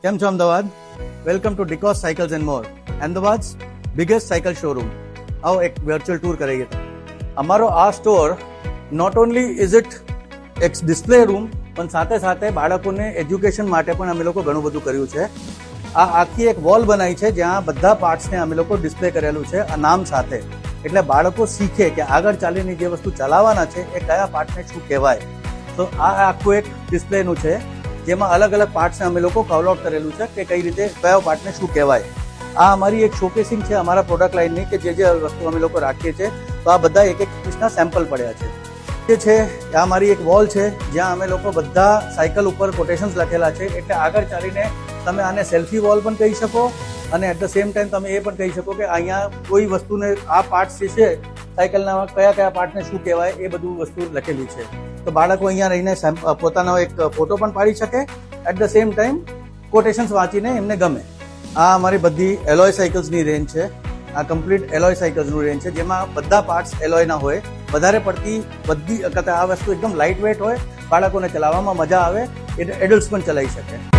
કેમ છો Ahmedabad? Welcome to Dicos cycles and more, Ahmedabad's biggest cycle showroom. આવો એક વર્ચ્યુઅલ ટૂર કરીએ. અમારો આ store not only is it એક ડિસ્પ્લે રૂમ, પણ સાથે સાથે બાળકોને એજ્યુકેશન માટે પણ અમે લોકો ઘણું બધું કર્યું છે. આ આખી એક વોલ બનાવી છે જ્યાં બધા પાર્ટ્સને અમે લોકો ડિસ્પ્લે કરેલું છે આ નામ સાથે, એટલે બાળકો શીખે કે આગળ ચાલીને જે વસ્તુ ચલાવવાના છે એ કયા પાર્ટને શું કહેવાય. તો આ આખું એક ડિસ્પ્લેનું છે જેમાં અલગ અલગ પાર્ટ્સને અમે લોકો કવર આઉટ કરેલું છે કે કઈ રીતે કયા પાર્ટને શું કહેવાય. આ અમારી એક શોકેસિંગ છે અમારા પ્રોડક્ટ લાઇનની કે જે વસ્તુ અમે લોકો રાખીએ છીએ. તો આ બધા એક પીસના સેમ્પલ પડ્યા છે. જે છે આ મારી એક વોલ છે જ્યાં અમે લોકો બધા સાયકલ ઉપર કોટેશન્સ લખેલા છે, એટલે આગળ ચાલીને તમે આને સેલ્ફી વોલ પણ કહી શકો અને એટ ધ સેમ ટાઈમ તમે એ પણ કહી શકો કે અહીંયા કોઈ વસ્તુને આ પાર્ટ્સ જે છે સાયકલના કયા કયા પાર્ટને શું કહેવાય એ બધું વસ્તુ લખેલી છે. તો બાળકો અહીંયા રહીને પોતાનો એક ફોટો પણ પાડી શકે, એટ ધ સેમ ટાઈમ કોટેશન્સ વાંચીને એમને ગમે. આ અમારી બધી એલોય સાયકલ્સની રેન્જ છે. આ કમ્પ્લીટ એલોય સાયકલ્સનું રેન્જ છે જેમાં બધા પાર્ટ્સ એલોયના હોય. વધારે પડતી બધી આ વસ્તુ એકદમ લાઇટ વેટ હોય, બાળકોને ચલાવવામાં મજા આવે, એટલે એડલ્ટ્સ પણ ચલાવી શકે.